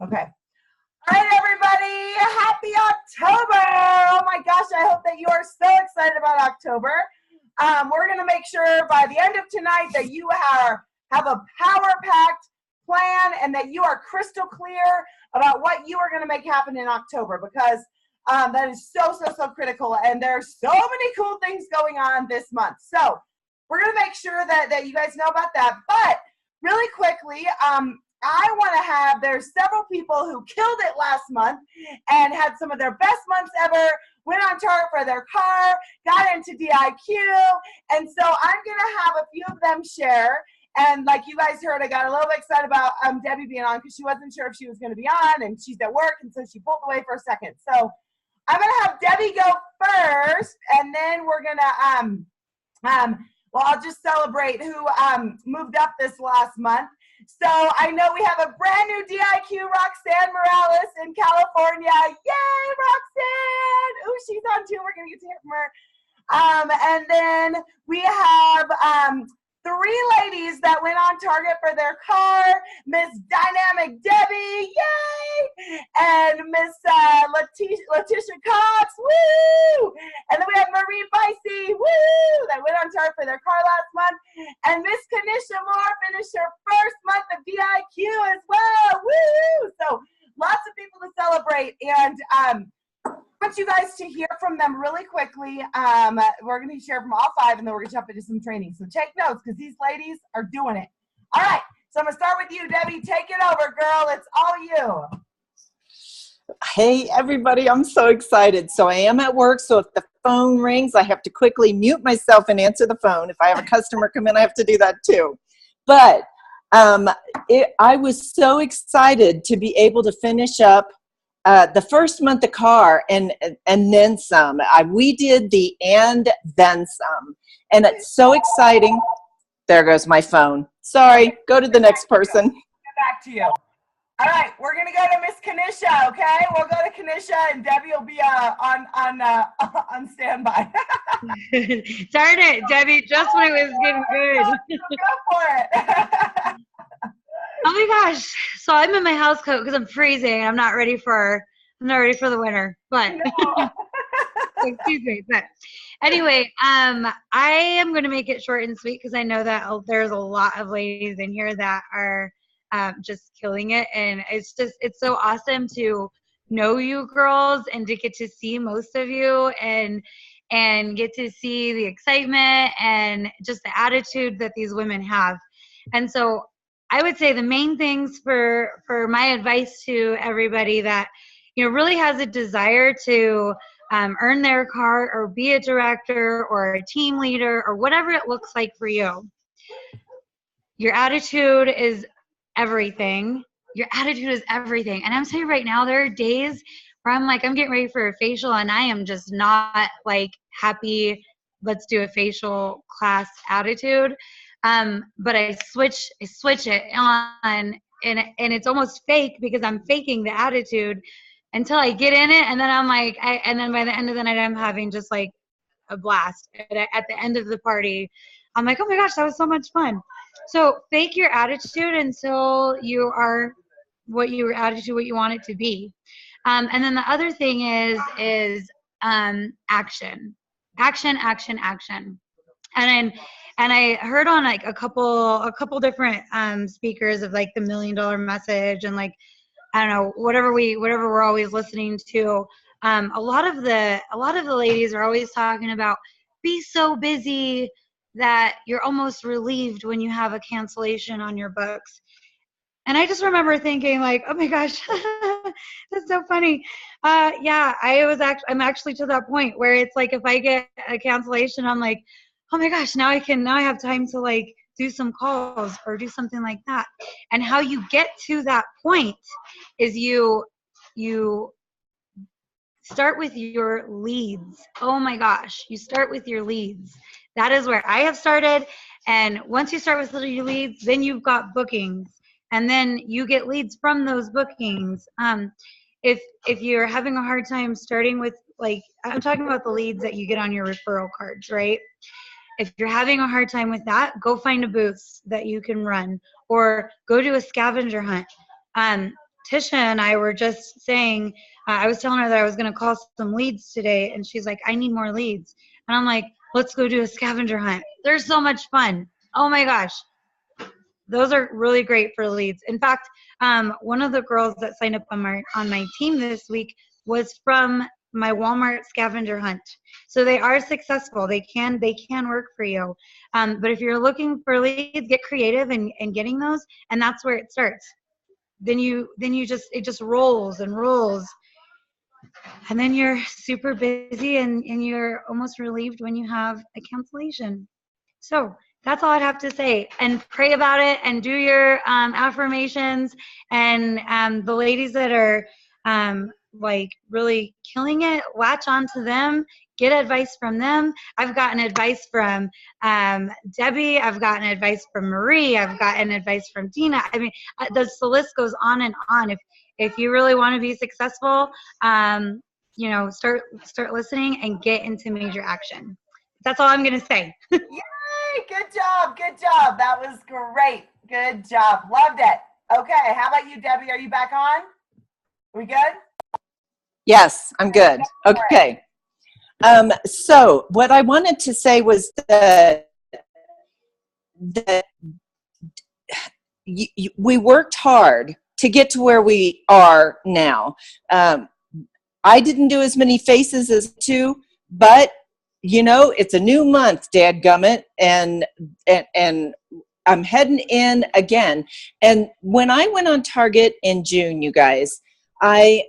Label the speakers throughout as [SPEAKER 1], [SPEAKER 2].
[SPEAKER 1] Okay. All right, everybody. Happy October. Oh my gosh, I hope that you are so excited about October. We're going to make sure by the end of tonight that you have a power-packed plan and that you are crystal clear about what you are going to make happen in October, because that is so critical, and there's so many cool things going on this month. So we're going to make sure that you guys know about that. But really quickly, there's several people who killed it last month and had some of their best months ever, went on target for their car, got into DIQ, and so I'm going to have a few of them share. And like you guys heard, I got a little bit excited about Debbie being on because she wasn't sure if she was going to be on, and she's at work, and so she pulled away for a second. So I'm going to have Debbie go first, and then we're going to, I'll just celebrate who moved up this last month. So I know we have a brand new DIQ, Roxanne Morales in California. Yay, Roxanne! Ooh, she's on too. We're going to get to hear from her. And then we have 3 ladies that went on target for their car. Miss Dynamic Debbie, yay! And Miss Letitia Cox, woo! And then we have Marie Bicey, woo! That went on target for their car last month. And Miss Kanisha Moore finished her first month of DIQ as well, woo! So lots of people to celebrate. And I want you guys to hear from them really quickly. We're going to share from all 5, and then we're going to jump into some training. So take notes, because these ladies are doing it. All right, so I'm going to start with you, Debbie. Take it over, girl. It's all you.
[SPEAKER 2] Hey, everybody. I'm so excited. So I am at work, so if the phone rings, I have to quickly mute myself and answer the phone. If I have a customer come in, I have to do that too. But I was so excited to be able to finish up the first month of car and then some. We did the and then some. And it's so exciting. There goes my phone. Sorry. Go to the next person.
[SPEAKER 1] Get back to you. All right. We're going to go to Miss Kanisha, okay? We'll go to Kanisha, and Debbie will be on standby.
[SPEAKER 3] Darn it, Debbie. Just when it was getting good.
[SPEAKER 1] Go for it.
[SPEAKER 3] Oh my gosh. So I'm in my house coat because I'm freezing. I'm not ready for the winter. But
[SPEAKER 1] No.
[SPEAKER 3] excuse me. But anyway, I am going to make it short and sweet because I know that there's a lot of ladies in here that are just killing it. And it's so awesome to know you girls and to get to see most of you and get to see the excitement and just the attitude that these women have. And so I would say the main things for my advice to everybody that, really has a desire to earn their car or be a director or a team leader or whatever it looks like for you. Your attitude is everything. Your attitude is everything. And I'm telling you right now, there are days where I'm getting ready for a facial and I am just not happy, let's do a facial class attitude. But I switch it on and it's almost fake because I'm faking the attitude until I get in it. And then and then by the end of the night, I'm having just a blast. At the end of the party, I'm like, oh my gosh, that was so much fun. So fake your attitude until you are what you want it to be. And then the other thing is action. And I heard on a couple different speakers of the $1 million message and I don't know, whatever we're always listening to. A lot of the ladies are always talking about be so busy that you're almost relieved when you have a cancellation on your books. And I just remember thinking oh my gosh, that's so funny. Yeah, I'm actually to that point where it's if I get a cancellation, I'm like, oh my gosh, now I have time to do some calls or do something like that. And how you get to that point is you start with your leads. Oh my gosh, you start with your leads. That is where I have started. And once you start with your leads, then you've got bookings. And then you get leads from those bookings. If you're having a hard time starting with I'm talking about the leads that you get on your referral cards, right? If you're having a hard time with that, go find a booth that you can run or go do a scavenger hunt. Tisha and I were just saying, I was telling her that I was going to call some leads today, and she's like, I need more leads. And I'm like, let's go do a scavenger hunt. They're so much fun. Oh my gosh. Those are really great for leads. In fact, one of the girls that signed up on my team this week was from my Walmart scavenger hunt. So they are successful. They can work for you. But if you're looking for leads, get creative and getting those, and that's where it starts. Then it just rolls and rolls. And then you're super busy and you're almost relieved when you have a cancellation. So that's all I'd have to say. And pray about it and do your affirmations. And the ladies that are like really killing it, latch onto them, get advice from them. I've gotten advice from Debbie. I've gotten advice from Marie. I've gotten advice from Dina. I mean, the list goes on and on. If you really want to be successful, you know, start listening and get into major action. That's all I'm going to say.
[SPEAKER 1] Yay! Good job. Good job. That was great. Good job. Loved it. Okay. How about you, Debbie? Are you back on? We good?
[SPEAKER 2] Yes, I'm good. Okay. So what I wanted to say was that we worked hard to get to where we are now. I didn't do as many faces as two, but you know, it's a new month, dadgummit, and I'm heading in again. And when I went on Target in June, you guys, I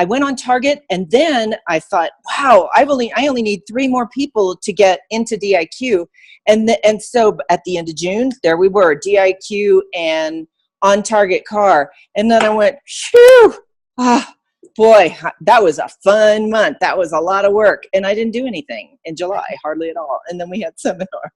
[SPEAKER 2] went on Target, and then I thought, wow, I only need 3 more people to get into DIQ, and so at the end of June, there we were, DIQ and on Target car, and then I went, phew, boy, that was a fun month. That was a lot of work, and I didn't do anything in July, hardly at all, and then we had seminar.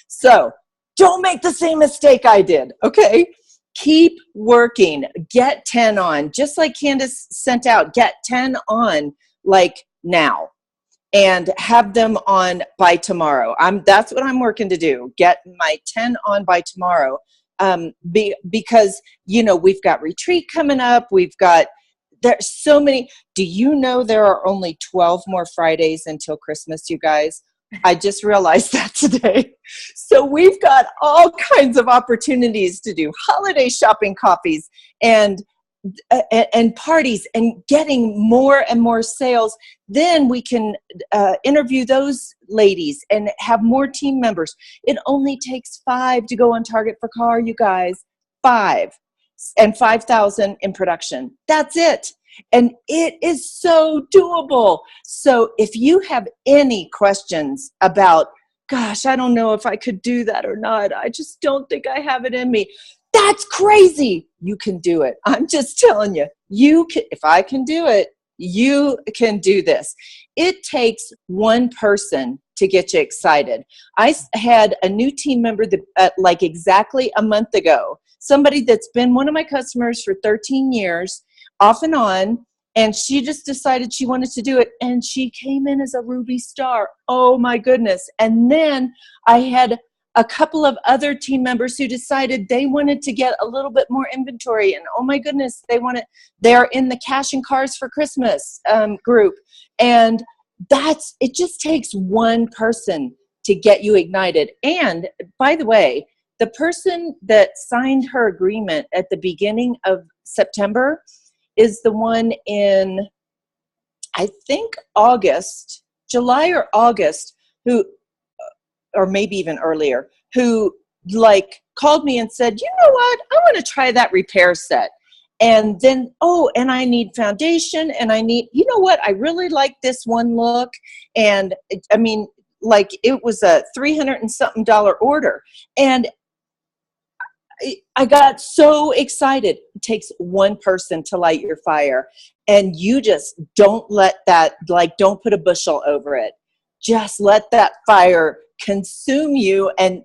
[SPEAKER 2] So don't make the same mistake I did, okay? Keep working. Get 10 on. Just like Candace sent out, get 10 on like now and have them on by tomorrow. That's what I'm working to do. Get my 10 on by tomorrow. Because, you know, we've got retreat coming up. There's so many. Do you know there are only 12 more Fridays until Christmas, you guys? I just realized that today. So we've got all kinds of opportunities to do holiday shopping coffees and parties and getting more and more sales. Then we can interview those ladies and have more team members. It only takes 5 to go on Target for car, you guys. 5 and 5,000 in production. That's it. And it is so doable. So if you have any questions about, gosh, I don't know if I could do that or not, I just don't think I have it in me, that's crazy. You can do it. I'm just telling you, if I can do it, you can do this. It takes one person to get you excited. I had a new team member that like exactly a month ago, somebody that's been one of my customers for 13 years, off and on, and she just decided she wanted to do it, and she came in as a Ruby star. Oh my goodness. And then I had a couple of other team members who decided they wanted to get a little bit more inventory, and oh my goodness, they're in the Cash and Cars for Christmas group. And it just takes one person to get you ignited. And by the way, the person that signed her agreement at the beginning of September is the one in, I think, July or August, or maybe even earlier, who like called me and said, you know what, I want to try that repair set. And then, and I need foundation, and I need, you know what, I really like this one look. And I mean, like, it was a $300 and something order. And I got so excited. It takes one person to light your fire, and you just don't let that, like, don't put a bushel over it. Just let that fire consume you, and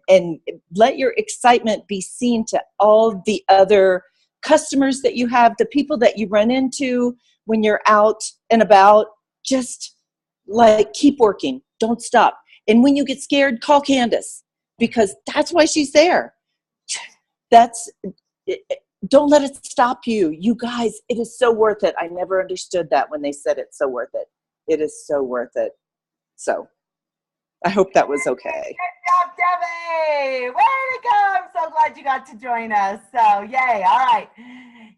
[SPEAKER 2] let your excitement be seen to all the other customers that you have, the people that you run into when you're out and about. Just like, keep working. Don't stop. And when you get scared, call Candace, because that's why she's there. don't let it stop you. You guys, it is so worth it. I never understood that when they said it's so worth it. It is so worth it. So I hope that was okay.
[SPEAKER 1] Good job, Debbie. Way to go. I'm so glad you got to join us. So yay. All right.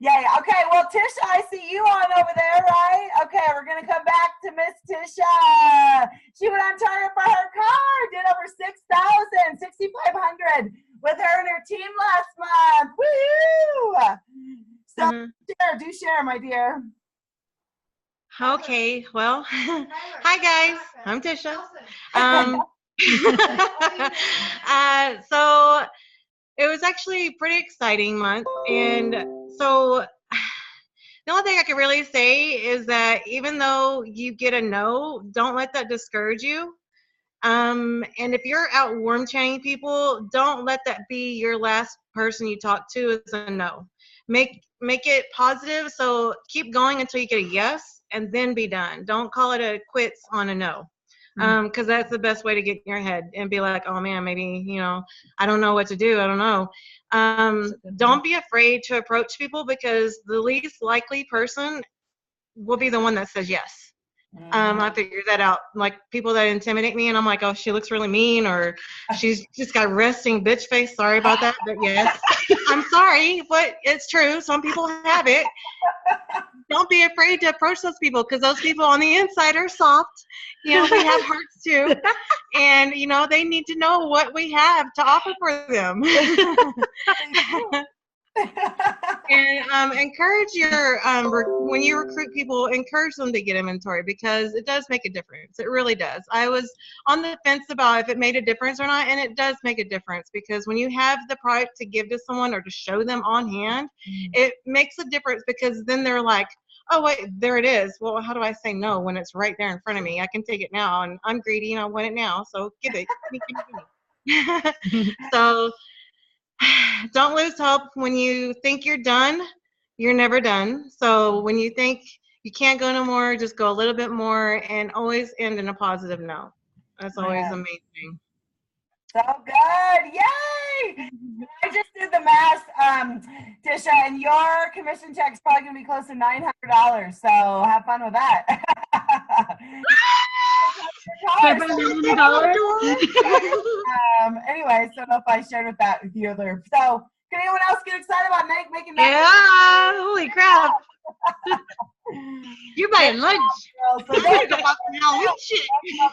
[SPEAKER 1] Yay. Okay. Well, Tisha, I see you on over there, right? Okay. We're going to come back to Miss Tisha. She went on target for her car, did over 6,500 with her and her team last month. Woo! So do share, my dear.
[SPEAKER 4] Okay, well, hi guys, I'm Tisha. So it was actually a pretty exciting month, and so the only thing I can really say is that even though you get a no, don't let that discourage you. And if you're out warm chatting people, don't let that be your last person you talk to is a no. Make it positive. So keep going until you get a yes, and then be done. Don't call it a quits on a no, because that's the best way to get in your head and be like, oh man, maybe I don't know what to do. I don't know. Don't be afraid to approach people, because the least likely person will be the one that says yes. I figured that out. Like people that intimidate me, and I'm like, oh, she looks really mean, or she's just got resting bitch face. Sorry about that, but yes, I'm sorry, but it's true. Some people have it. Don't be afraid to approach those people, because those people on the inside are soft. We have hearts too, and they need to know what we have to offer for them. And encourage your when you recruit people, encourage them to get inventory, because it does make a difference. It really does. I was on the fence about if it made a difference or not, and it does make a difference, because when you have the product to give to someone or to show them on hand, it makes a difference, because then they're like, oh wait, there it is. Well, how do I say no when it's right there in front of me? I can take it now, and I'm greedy and I want it now, so give it. Give me. So don't lose hope. When you think you're done, you're never done. So when you think you can't go no more, just go a little bit more, and always end in a positive note. That's always amazing.
[SPEAKER 1] So good. Yay! I just did the math, Tisha, and your commission check's probably going to be close to $900. So have fun with that. Anyway, so I don't know if I shared that with you other. So can anyone else get excited about making that?
[SPEAKER 4] Yeah, holy crap. You're buying lunch.
[SPEAKER 1] So up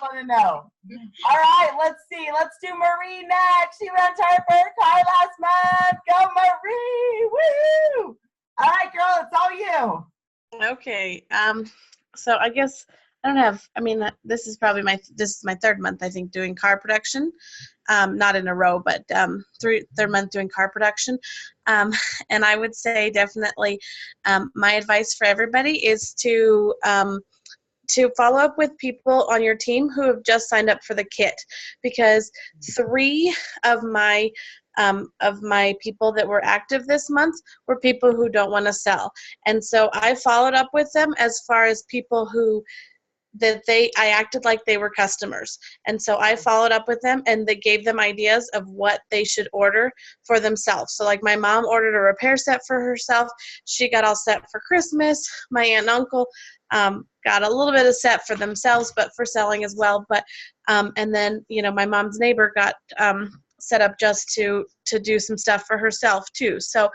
[SPEAKER 1] on the no. All right, let's see. Let's do Marie next. She went on for her car last month. Go Marie! Woo! All right, girl, it's all you.
[SPEAKER 5] Okay. So I guess I don't have. I mean, this is probably my third month, I think, doing car production. Not in a row, but third month doing car production. And I would say definitely my advice for everybody is to follow up with people on your team who have just signed up for the kit, because 3 of my people that were active this month were people who don't want to sell. And so I followed up with them as far as people who I acted like they were customers. And so I followed up with them, and they gave them ideas of what they should order for themselves. So like my mom ordered a repair set for herself. She got all set for Christmas. My aunt and uncle got a little bit of set for themselves, but for selling as well. But and then, my mom's neighbor got set up just to do some stuff for herself too. So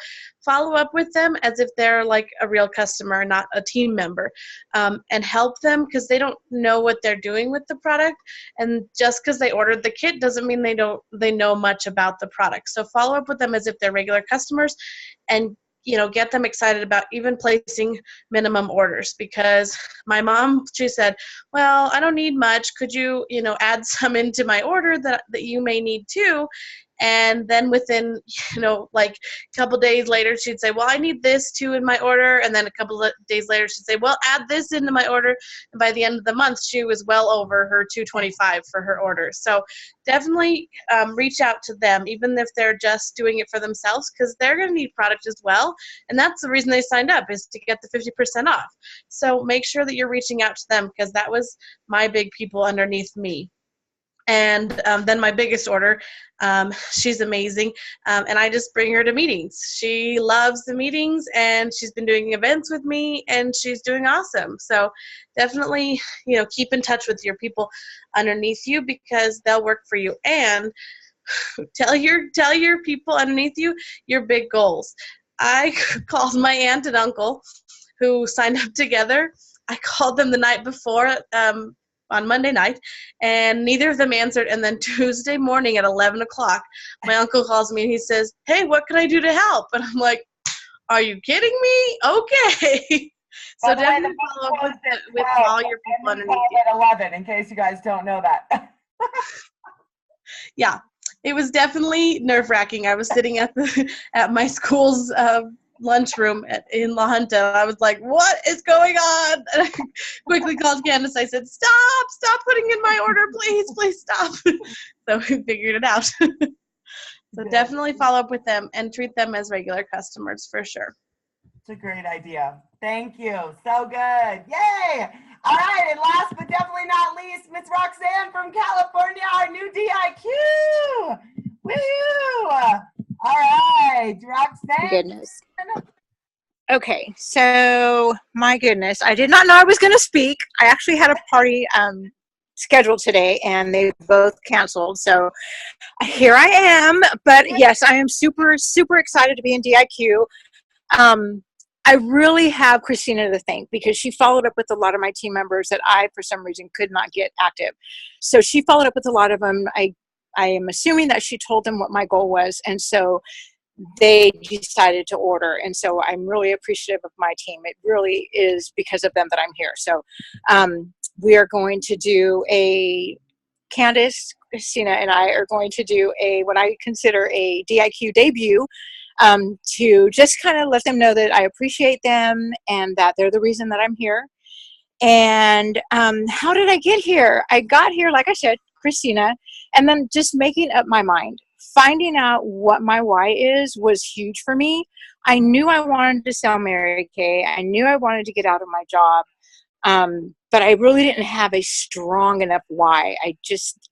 [SPEAKER 5] follow up with them as if they're like a real customer, not a team member, and help them, because they don't know what they're doing with the product. And just because they ordered the kit doesn't mean they know much about the product. So follow up with them as if they're regular customers, and get them excited about even placing minimum orders. Because my mom, she said, well, I don't need much. Could you, add some into my order that you may need too? And then within, like a couple days later, she'd say, well, I need this too in my order. And then a couple of days later, she'd say, well, add this into my order. And by the end of the month, she was well over her $225 for her order. So definitely reach out to them, even if they're just doing it for themselves, because they're going to need product as well. And that's the reason they signed up, is to get the 50% off. So make sure that you're reaching out to them, because that was my big people underneath me. And then my biggest order, she's amazing, and I just bring her to meetings. She loves the meetings, and she's been doing events with me, and she's doing awesome. So definitely, keep in touch with your people underneath you, because they'll work for you. And tell your people underneath you your big goals. I called my aunt and uncle who signed up together. I called them the night before, on Monday night, and neither of them answered. And then Tuesday morning at 11 o'clock, my uncle calls me and he says, "Hey, what can I do to help?" And I'm like, "Are you kidding me? Okay." So definitely follow up with all your people underneath you.
[SPEAKER 1] At 11, in case you guys don't know that.
[SPEAKER 5] Yeah, it was definitely nerve-wracking. I was sitting at my school's lunchroom in La Junta. I was like, "What is going on?" And I quickly called Candace. I said, Stop putting in my order, please stop." So we figured it out. So definitely follow up with them and treat them as regular customers for sure.
[SPEAKER 1] It's a great idea. Thank you. So good. Yay! All right, and last but definitely not least, Miss Roxanne from California, our new DIQ. Woo! All right, Roxanne.
[SPEAKER 6] Goodness. Okay, so my goodness, I did not know I was going to speak. I actually had a party scheduled today, and they both canceled. So here I am. But yes, I am super, super excited to be in DIQ. I really have Christina to thank, because she followed up with a lot of my team members that I, for some reason, could not get active. So she followed up with a lot of them. I am assuming that she told them what my goal was, and so they decided to order. And so I'm really appreciative of my team. It really is because of them that I'm here. So we are going to do Candace, Christina, and I are going to do what I consider a DIQ debut, to just kind of let them know that I appreciate them and that they're the reason that I'm here. And how did I get here? I got here, like I said, Christina, and then just making up my mind. Finding out what my why is was huge for me. I knew I wanted to sell Mary Kay. I knew I wanted to get out of my job. But I really didn't have a strong enough why.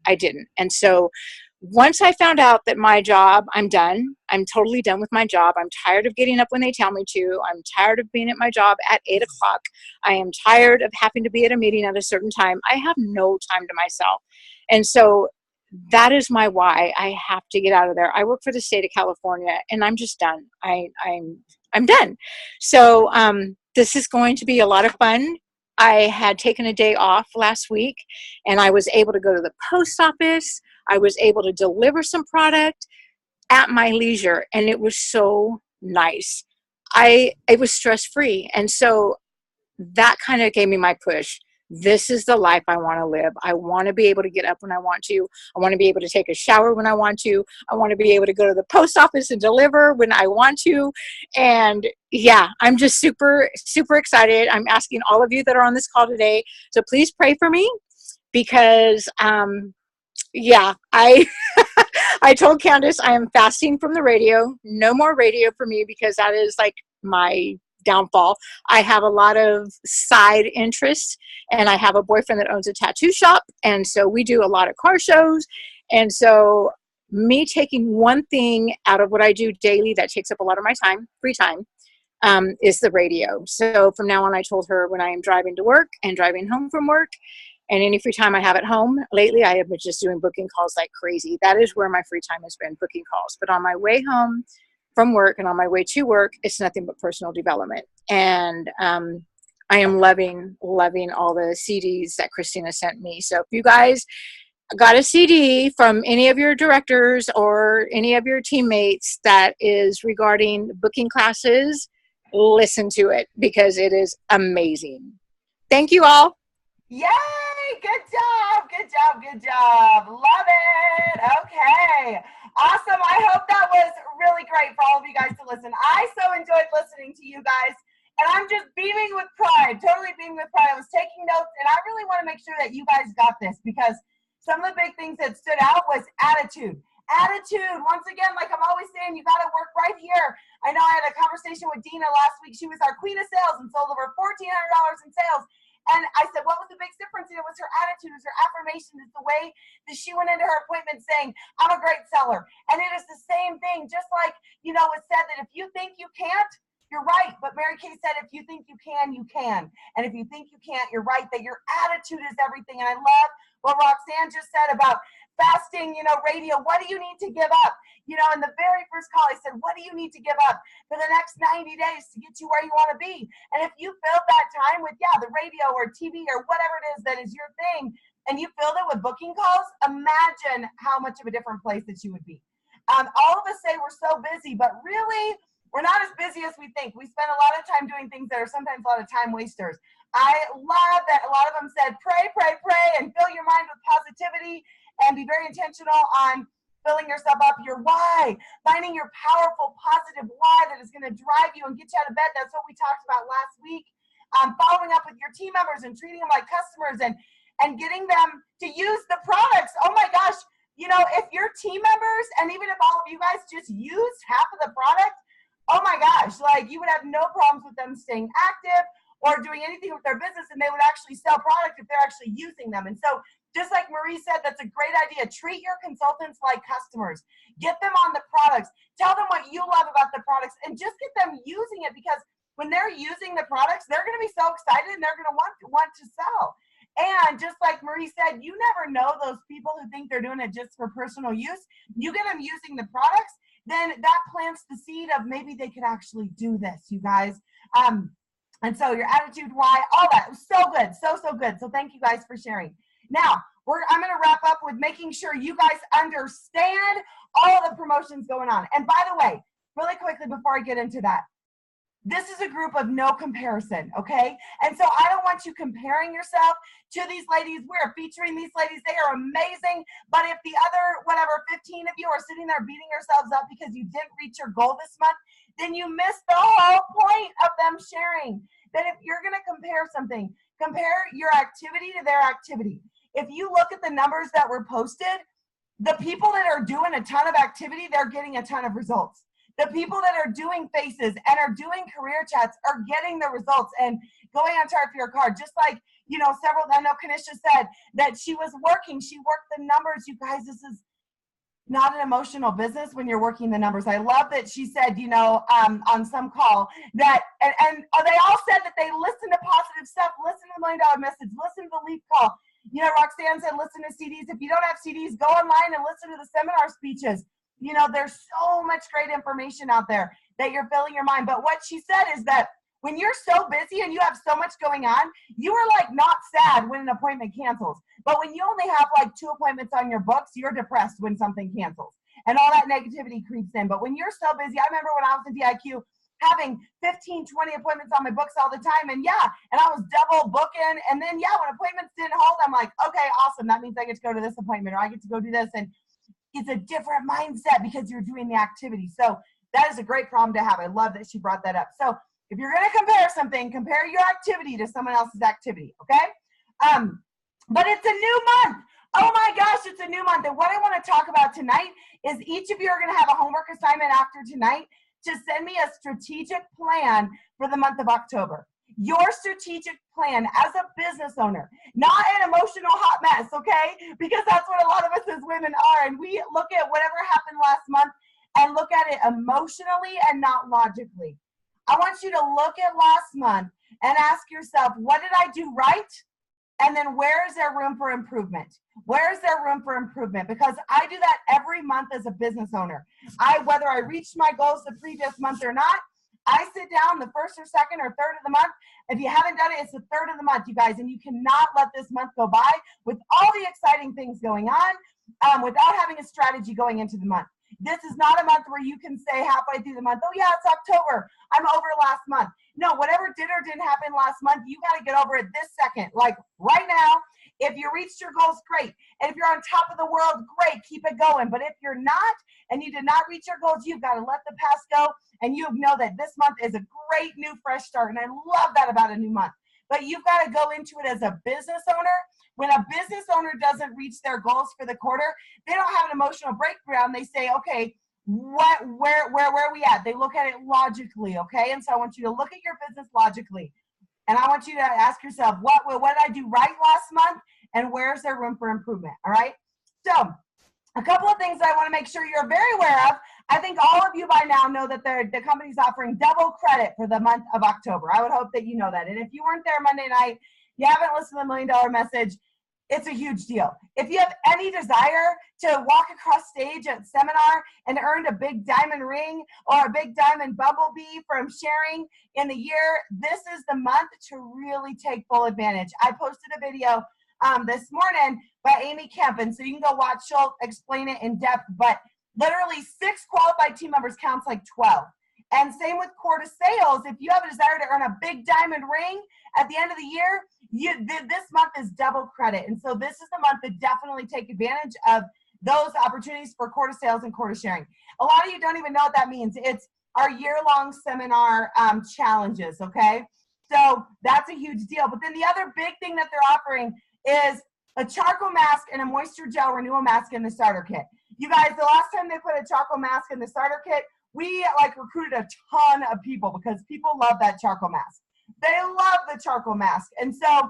[SPEAKER 6] I didn't. And so once I found out that my job, I'm done. I'm totally done with my job. I'm tired of getting up when they tell me to. I'm tired of being at my job at 8 o'clock. I am tired of having to be at a meeting at a certain time. I have no time to myself. And so that is my why. I have to get out of there. I work for the state of California, and I'm just done. I'm done. So this is going to be a lot of fun. I had taken a day off last week, and I was able to go to the post office. I was able to deliver some product at my leisure, and it was so nice. It was stress-free, and so that kind of gave me my push. This is the life I want to live. I want to be able to get up when I want to. I want to be able to take a shower when I want to. I want to be able to go to the post office and deliver when I want to. And yeah, I'm just super, super excited. I'm asking all of you that are on this call today to please pray for me, because yeah, I told Candace I am fasting from the radio. No more radio for me, because that is like my downfall. I have a lot of side interests, and I have a boyfriend that owns a tattoo shop, and so we do a lot of car shows. And so me taking one thing out of what I do daily that takes up a lot of my time, free time, is the radio. So from now on, I told her when I am driving to work and driving home from work and any free time I have at home, lately I have been just doing booking calls like crazy. That is where my free time has been, booking calls. But on my way home from work and on my way to work, it's nothing but personal development. And I am loving all the CDs that Christina sent me. So if you guys got a CD from any of your directors or any of your teammates that is regarding booking classes, listen to it, because it is amazing. Thank you all.
[SPEAKER 1] Yay! Good job, good job, good job. Love it. Okay. Awesome. I hope that was really great for all of you guys to listen. I so enjoyed listening to you guys, and I'm just beaming with pride, totally beaming with pride. I was taking notes, and I really want to make sure that you guys got this, because some of the big things that stood out was attitude. Attitude. Once again, like I'm always saying, you got to work right here. I know I had a conversation with Dina last week. She was our queen of sales and sold over $1,400 in sales. And I said, what was the big difference? And it was her attitude, it was her affirmation, it's the way that she went into her appointment saying, I'm a great seller. And it is the same thing, just like, you know, it said that if you think you can't, you're right. But Mary Kay said, if you think you can, you can. And if you think you can't, you're right, that your attitude is everything. And I love what Roxanne just said about fasting, you know, radio. What do you need to give up? You know, in the very first call, I said, what do you need to give up for the next 90 days to get you where you want to be? And if you filled that time with, the radio or TV or whatever it is that is your thing, and you filled it with booking calls, imagine how much of a different place that you would be. All of us say we're so busy, but really, we're not as busy as we think. We spend a lot of time doing things that are sometimes a lot of time wasters. I love that a lot of them said, pray, pray, pray, and fill your mind with positivity and be very intentional on filling yourself up. Your why, finding your powerful, positive why that is going to drive you and get you out of bed. That's what we talked about last week. Following up with your team members and treating them like customers and getting them to use the products. Oh my gosh, you know, if your team members, and even if all of you guys just used half of the product, oh my gosh, like you would have no problems with them staying active or doing anything with their business, and they would actually sell product if they're actually using them. And so just like Marie said, that's a great idea. Treat your consultants like customers. Get them on the products. Tell them what you love about the products and just get them using it, because when they're using the products, they're going to be so excited and they're going to want to sell. And just like Marie said, you never know those people who think they're doing it just for personal use. You get them using the products, then that plants the seed of maybe they could actually do this, you guys. And so your attitude, why, all that was so good, so good. So thank you guys for sharing. Now, I'm going to wrap up with making sure you guys understand all the promotions going on. And by the way, really quickly before I get into that, this is a group of no comparison, okay? And so I don't want you comparing yourself to these ladies. We're featuring these ladies. They are amazing. But if the other, 15 of you are sitting there beating yourselves up because you didn't reach your goal this month, then you missed the whole point of them sharing. That if you're going to compare something, compare your activity to their activity. If you look at the numbers that were posted, the people that are doing a ton of activity, they're getting a ton of results. The people that are doing faces and are doing career chats are getting the results and going on target for your card. Just like, you know, I know Kanisha said that she was working. She worked the numbers. You guys, this is not an emotional business when you're working the numbers. I love that she said, you know, on some call that, and they all said that they listen to positive stuff, listen to the $1 Million Message, listen to the leap call. You know, Roxanne said, listen to CDs. If you don't have CDs, go online and listen to the seminar speeches. You know, there's so much great information out there that you're filling your mind. But what she said is that when you're so busy and you have so much going on, you are like not sad when an appointment cancels. But when you only have like 2 appointments on your books, you're depressed when something cancels. And all that negativity creeps in. But when you're so busy, I remember when I was in DIQ having 15, 20 appointments on my books all the time. And and I was double booking. And then when appointments didn't hold, I'm like, okay, awesome. That means I get to go to this appointment or I get to go do this. And it's a different mindset because you're doing the activity. So that is a great problem to have. I love that she brought that up. So if you're going to compare something, compare your activity to someone else's activity, okay? But it's a new month. Oh my gosh, it's a new month. And what I want to talk about tonight is each of you are going to have a homework assignment after tonight to send me a strategic plan for the month of October. Your strategic plan as a business owner, not an emotional hot mess, okay? Because that's what a lot of us as women are. And we look at whatever happened last month and look at it emotionally and not logically. I want you to look at last month and ask yourself, what did I do right? And then where is there room for improvement? Where is there room for improvement? Because I do that every month as a business owner. Whether I reached my goals the previous month or not, I sit down the first or second or third of the month. If you haven't done it, it's the third of the month, you guys. And you cannot let this month go by with all the exciting things going on without having a strategy going into the month. This is not a month where you can say halfway through the month, oh yeah, it's October, I'm over last month. No, whatever did or didn't happen last month, you got to get over it this second. Like right now, if you reached your goals, great. And if you're on top of the world, great, keep it going. But if you're not, and you did not reach your goals, you've got to let the past go. And you know that this month is a great new fresh start. And I love that about a new month. But you've got to go into it as a business owner. When a business owner doesn't reach their goals for the quarter, they don't have an emotional breakdown. They say, okay, where are we at? They look at it logically, okay? And so I want you to look at your business logically. And I want you to ask yourself, what did I do right last month? And where's there room for improvement? All right. So a couple of things I want to make sure you're very aware of. I think all of you by now know that the company's offering double credit for the month of October. I would hope that you know that. And if you weren't there Monday night, you haven't listened to the $1 Million Message, it's a huge deal. If you have any desire to walk across stage at seminar and earn a big diamond ring or a big diamond bumblebee from sharing in the year, this is the month to really take full advantage. I posted a video this morning by Amy Kemp, and so you can go watch. She'll explain it in depth, but literally 6 qualified team members counts like 12. And same with core to sales. If you have a desire to earn a big diamond ring at the end of the year, this month is double credit. And so this is the month to definitely take advantage of those opportunities for core to sales and core to sharing. A lot of you don't even know what that means. It's our year-long seminar challenges, okay? So that's a huge deal. But then the other big thing that they're offering is a charcoal mask and a moisture gel renewal mask in the starter kit. You guys, the last time they put a charcoal mask in the starter kit, we recruited a ton of people because people love that charcoal mask. They love the charcoal mask. And so,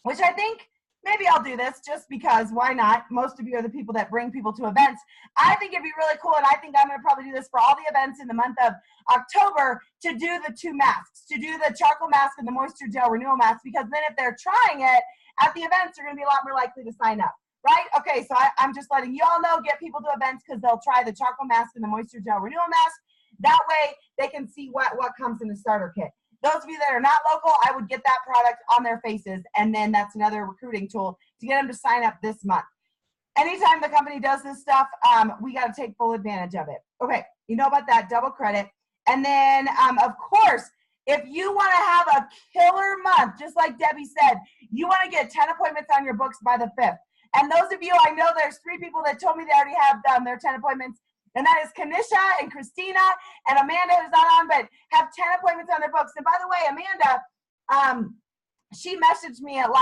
[SPEAKER 1] which I think maybe I'll do this just because why not? Most of you are the people that bring people to events. I think it'd be really cool. And I think I'm going to probably do this for all the events in the month of October to do the 2 masks, to do the charcoal mask and the moisture gel renewal mask, because then if they're trying it at the events, they're going to be a lot more likely to sign up. Right? Okay, so I'm just letting you all know, get people to events because they'll try the charcoal mask and the moisture gel renewal mask. That way they can see what comes in the starter kit. Those of you that are not local, I would get that product on their faces, and then that's another recruiting tool to get them to sign up this month. Anytime the company does this stuff, we got to take full advantage of it. Okay, you know about that, double credit. And then, of course, if you want to have a killer month, just like Debbie said, you want to get 10 appointments on your books by the 5th. And those of you, I know there's 3 people that told me they already have their 10 appointments, and that is Kanisha and Christina and Amanda, who's not on, but have 10 appointments on their books. And by the way, Amanda, she messaged me at 2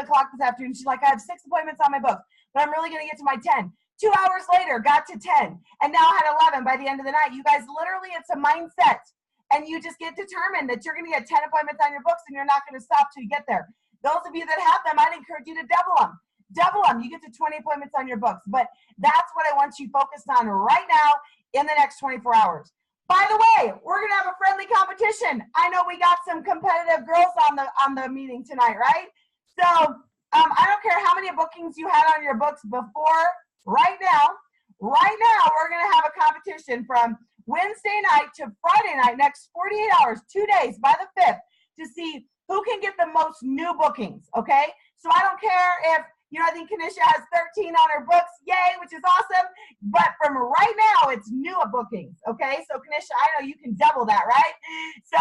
[SPEAKER 1] o'clock this afternoon. She's like, I have 6 appointments on my books, but I'm really going to get to my 10. 2 hours later, got to 10, and now had 11 by the end of the night. You guys, literally, it's a mindset, and you just get determined that you're going to get 10 appointments on your books, and you're not going to stop till you get there. Those of you that have them, I'd encourage you to double them. Double them. You get to 20 appointments on your books. But that's what I want you focused on right now in the next 24 hours. By the way, we're going to have a friendly competition. I know we got some competitive girls on the meeting tonight, right? So I don't care how many bookings you had on your books before. Right now, we're going to have a competition from Wednesday night to Friday night, next 48 hours, 2 days by the 5th, to see who can get the most new bookings, okay? So I don't care if, I think Kanisha has 13 on her books, yay, which is awesome. But from right now, it's new bookings, okay? So Kanisha, I know you can double that, right? So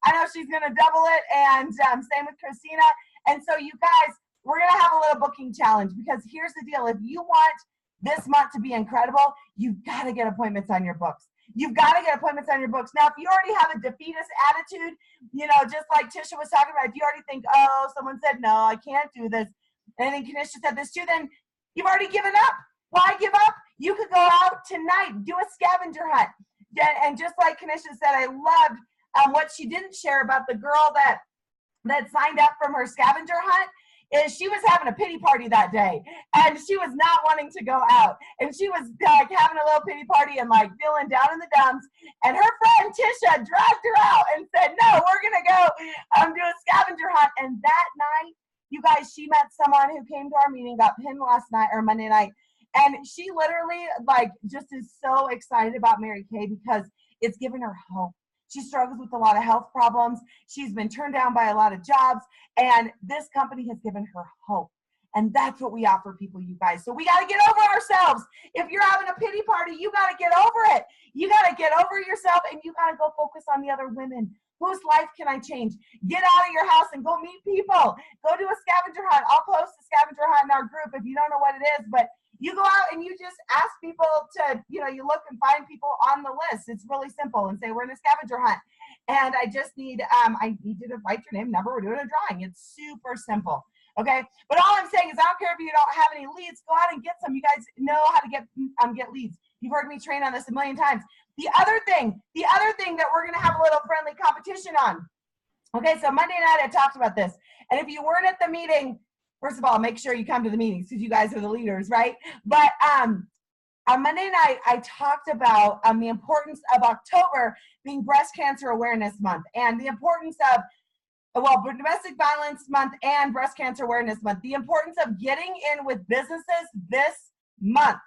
[SPEAKER 1] I know she's going to double it, and same with Christina. And so you guys, we're going to have a little booking challenge, because here's the deal. If you want this month to be incredible, you've got to get appointments on your books. You've got to get appointments on your books. Now, if you already have a defeatist attitude, just like Tisha was talking about, if you already think, oh, someone said, no, I can't do this, and I think Kanisha said this too, then you've already given up. Why give up? You could go out tonight, do a scavenger hunt. And just like Kanisha said, I loved what she didn't share about the girl that signed up from her scavenger hunt, is she was having a pity party that day, and she was not wanting to go out, and she was having a little pity party and feeling down in the dumps, and her friend Tisha dragged her out and said, no, we're gonna go do a scavenger hunt. And that night, you guys, she met someone who came to our meeting, got pinned last night or Monday night, and she literally just is so excited about Mary Kay because it's given her hope. She struggles with a lot of health problems. She's been turned down by a lot of jobs, and this company has given her hope. And that's what we offer people, you guys. So we got to get over ourselves. If you're having a pity party, you got to get over it. You got to get over yourself, and you got to go focus on the other women. Whose life can I change? Get out of your house and go meet people. Go do a scavenger hunt. I'll post a scavenger hunt in our group if you don't know what it is, but you go out and you just ask people to, you look and find people on the list. It's really simple, and say, we're in a scavenger hunt, and I just need, I need you to write your name, number, we're doing a drawing. It's super simple. Okay. But all I'm saying is, I don't care if you don't have any leads, go out and get some. You guys know how to get leads. You've heard me train on this a million times. The other thing that we're going to have a little friendly competition on Okay, so Monday night I talked about this. And if you weren't at the meeting, first of all, make sure you come to the meetings because you guys are the leaders, right? But on Monday night, I talked about the importance of October being Breast Cancer Awareness Month and the importance of, well, Domestic Violence Month and Breast Cancer Awareness Month, the importance of getting in with businesses this month,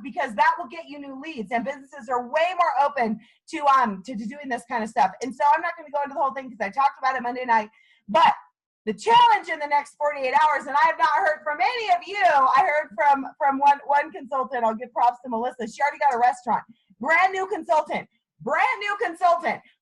[SPEAKER 1] because that will get you new leads, and businesses are way more open to doing this kind of stuff. And so I'm not going to go into the whole thing because I talked about it Monday night, but the challenge in the next 48 hours, and I have not heard from any of you. I heard from one consultant. I'll give props to Melissa. She already got a restaurant. Brand new consultant.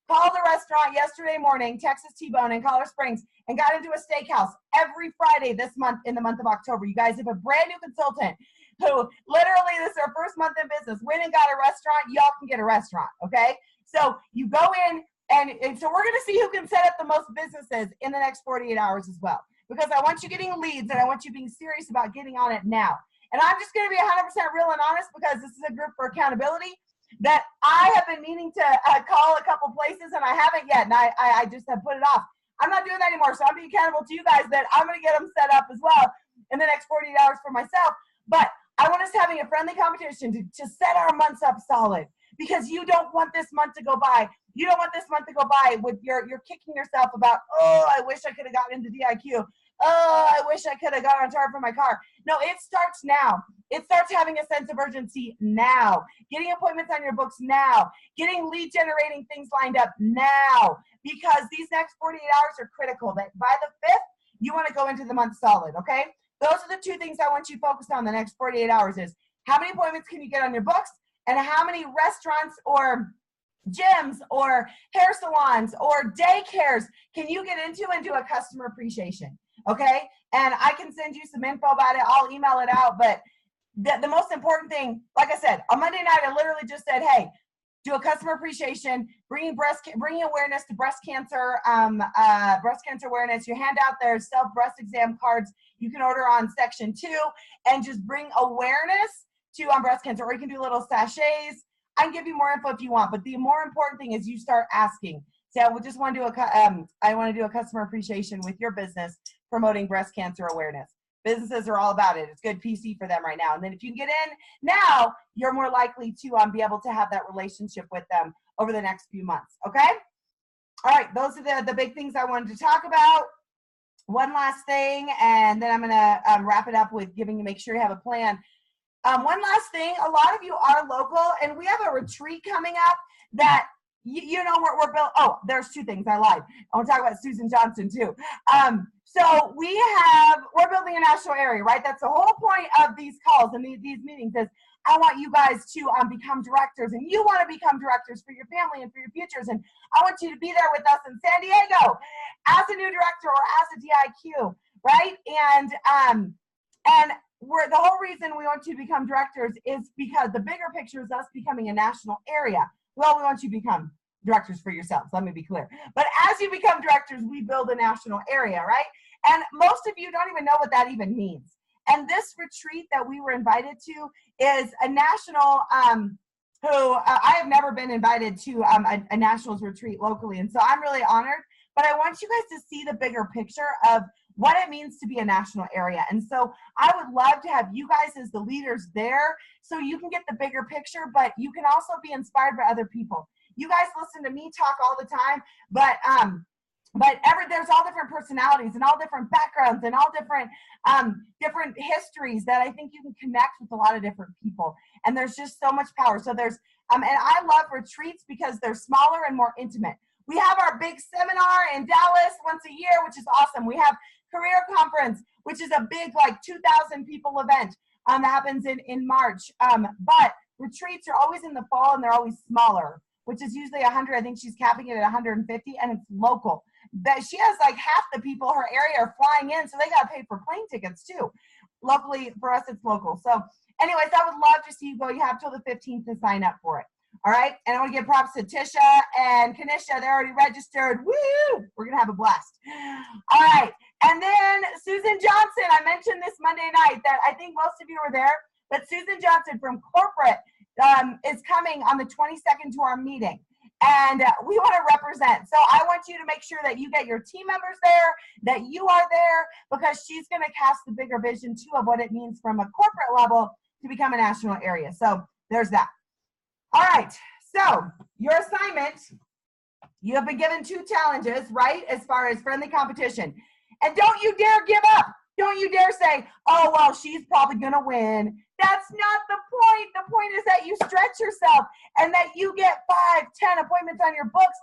[SPEAKER 1] Called a restaurant yesterday morning, Texas T-Bone in Colorado Springs, and got into a steakhouse every Friday this month in the month of October. You guys have a brand new consultant who literally, this is her first month in business, went and got a restaurant. Y'all can get a restaurant, okay? So you go in, and so we're going to see who can set up the most businesses in the next 48 hours as well, because I want you getting leads, and I want you being serious about getting on it now. And I'm just going to be 100% real and honest, because this is a group for accountability that I have been meaning to call a couple places, and I haven't yet, and I just have put it off. I'm not doing that anymore, so I'm being accountable to you guys that I'm going to get them set up as well in the next 48 hours for myself. But I want us having a friendly competition to set our months up solid, because you don't want this month to go by. You don't want this month to go by with you're kicking yourself about, oh, I wish I could have gotten into DIQ. Oh, I wish I could have got on target for my car. No, it starts now. It starts having a sense of urgency now. Getting appointments on your books now. Getting lead generating things lined up now. Because these next 48 hours are critical. That by the 5th, you want to go into the month solid, okay? Those are the two things I want you focused on the next 48 hours is how many appointments can you get on your books, and how many restaurants or gyms or hair salons or daycares can you get into and do a customer appreciation, okay? And I can send you some info about it. I'll email it out. But the most important thing, like I said, on Monday night, I literally just said, hey, do a customer appreciation, bringing awareness to breast cancer awareness. You hand out their self breast exam cards. You can order on section 2 and just bring awareness to breast cancer, or you can do little sachets. I can give you more info if you want, but the more important thing is you start asking. So I just want to do I want to do a customer appreciation with your business promoting breast cancer awareness. Businesses are all about it. It's good PC for them right now. And then if you get in now, you're more likely to be able to have that relationship with them over the next few months. Okay? All right, those are the big things I wanted to talk about. One last thing, and then I'm going to wrap it up with make sure you have a plan. One last thing, a lot of you are local, and we have a retreat coming up that, you know, we're built. Oh, there's two things. I lied. I want to talk about Susan Johnson too. So we're building a national area, right? That's the whole point of these calls and these meetings is I want you guys to become directors, and you want to become directors for your family and for your futures. And I want you to be there with us in San Diego as a new director or as a DIQ, right? And the whole reason we want you to become directors is because the bigger picture is us becoming a national area. Well, we want you to become directors for yourselves, let me be clear. But as you become directors, we build a national area, right? And most of you don't even know what that even means. And this retreat that we were invited to is a national, I have never been invited to a nationals retreat locally. And so I'm really honored, but I want you guys to see the bigger picture of what it means to be a national area. And so I would love to have you guys as the leaders there so you can get the bigger picture, but you can also be inspired by other people. You guys listen to me talk all the time, but there's all different personalities and all different backgrounds and all different histories that I think you can connect with a lot of different people. And there's just so much power. So there's, and I love retreats because they're smaller and more intimate. We have our big seminar in Dallas once a year, which is awesome. We have career conference, which is a big, like 2,000 people event that happens in March. But retreats are always in the fall and they're always smaller, which is usually 100. I think she's capping it at 150, and it's local. That she has like half the people her area are flying in, so they got to pay for plane tickets too. Luckily for us, it's local. So anyways, I would love to see you go. You have till the 15th to sign up for it. All right. And I want to give props to Tisha and Kanisha. They're already registered. Woo! We're going to have a blast. All right. And then Susan Johnson, I mentioned this Monday night that I think most of you were there, but Susan Johnson from corporate is coming on the 22nd to our meeting. And we want to represent. So I want you to make sure that you get your team members there, that you are there, because she's going to cast the bigger vision too of what it means from a corporate level to become a national area. So there's that. All right. So your assignment, you have been given 2 challenges, right? As far as friendly competition. And don't you dare give up. Don't you dare say, oh, well, she's probably going to win. That's not the point. The point is that you stretch yourself and that you get 5, 10 appointments on your books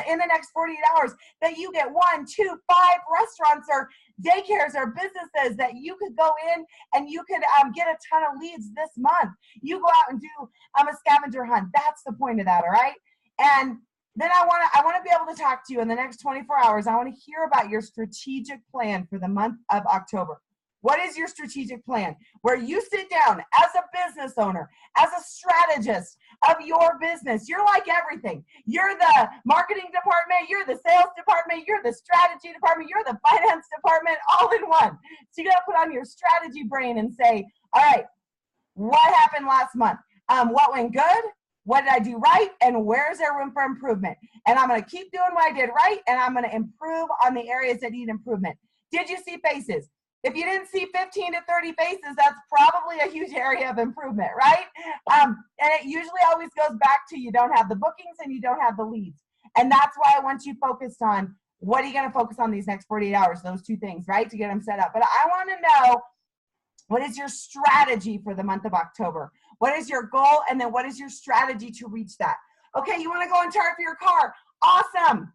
[SPEAKER 1] in the next 48 hours, that you get 1, 2, 5 restaurants or daycares or businesses that you could go in and you could get a ton of leads this month. You go out and do a scavenger hunt. That's the point of that, all right? And then I want to be able to talk to you in the next 24 hours. I want to hear about your strategic plan for the month of October. What is your strategic plan? Where you sit down as a business owner, as a strategist of your business. You're like everything. You're the marketing department, you're the sales department, you're the strategy department, you're the finance department, all in one. So you got to put on your strategy brain and say, all right, what happened last month? What went good? What did I do right? And where is there room for improvement? And I'm going to keep doing what I did right, and I'm going to improve on the areas that need improvement. Did you see faces? If you didn't see 15 to 30 faces, that's probably a huge area of improvement, right? And it usually always goes back to you don't have the bookings and you don't have the leads. And that's why I want you focused on what are you going to focus on these next 48 hours, those 2 things, right, to get them set up. But I want to know, what is your strategy for the month of October? What is your goal? And then what is your strategy to reach that? Okay, you want to go and chart for your car. Awesome.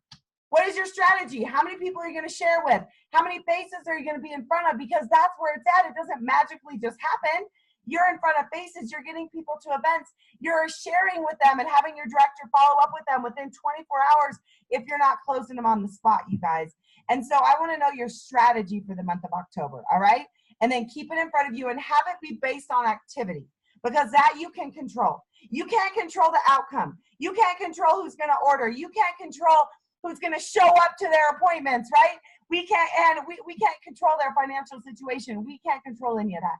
[SPEAKER 1] What is your strategy? How many people are you going to share with? How many faces are you going to be in front of? Because that's where it's at. It doesn't magically just happen. You're in front of faces. You're getting people to events. You're sharing with them and having your director follow up with them within 24 hours if you're not closing them on the spot, you guys. And so I want to know your strategy for the month of October, all right? And then keep it in front of you and have it be based on activity, because that you can control. You can't control the outcome. You can't control who's going to order. You can't control who's going to show up to their appointments, right? We can't control their financial situation. We can't control any of that.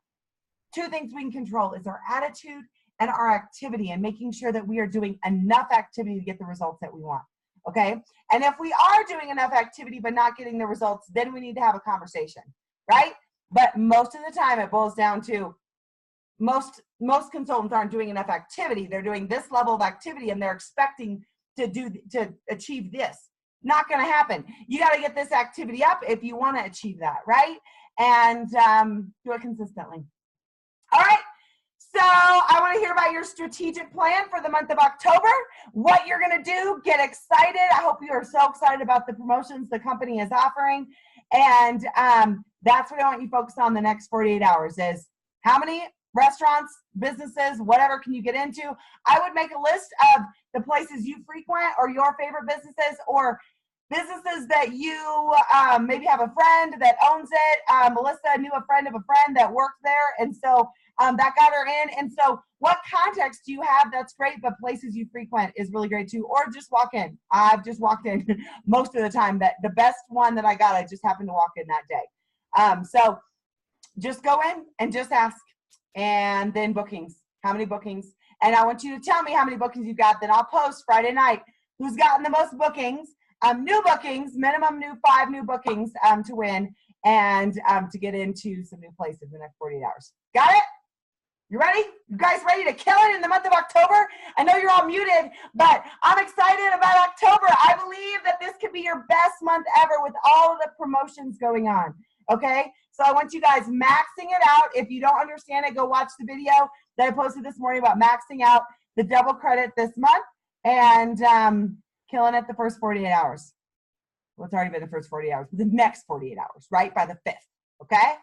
[SPEAKER 1] 2 things we can control is our attitude and our activity, and making sure that we are doing enough activity to get the results that we want, okay? And if we are doing enough activity but not getting the results, then we need to have a conversation, right? But most of the time it boils down to most consultants aren't doing enough activity. They're doing this level of activity and they're expecting to achieve this. Not going to happen. You got to get this activity up if you want to achieve that, right? And do it consistently. All right. So I want to hear about your strategic plan for the month of October, what you're going to do. Get excited. I hope you are so excited about the promotions the company is offering. And that's what I want you to focus on the next 48 hours is how many restaurants, businesses, whatever can you get into. I would make a list of the places you frequent or your favorite businesses or businesses that you maybe have a friend that owns it. Melissa knew a friend of a friend that worked there, and so that got her in. And so what context do you have? That's great, but places you frequent is really great too. Or just walk in. I've just walked in most of the time. That the best one that I got, I just happened to walk in that day. So just go in and just ask. And then bookings. How many bookings? And I want you to tell me how many bookings you've got. Then I'll post Friday night who's gotten the most bookings. New bookings, minimum 5 new bookings to win and to get into some new places in the next 48 hours. Got it? You ready? You guys ready to kill it in the month of October? I know you're all muted, but I'm excited about October. I believe that this could be your best month ever with all of the promotions going on. Okay? So I want you guys maxing it out. If you don't understand it, go watch the video that I posted this morning about maxing out the double credit this month and killing it the first 48 hours. Well, it's already been the first 48 hours, but the next 48 hours, right? By the 5th, okay?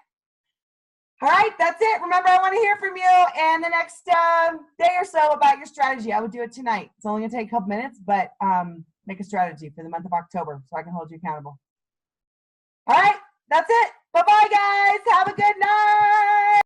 [SPEAKER 1] All right, that's it. Remember, I want to hear from you and the next day or so about your strategy. I would do it tonight. It's only going to take a couple minutes, but make a strategy for the month of October so I can hold you accountable. All right, that's it. Bye-bye, guys. Have a good night.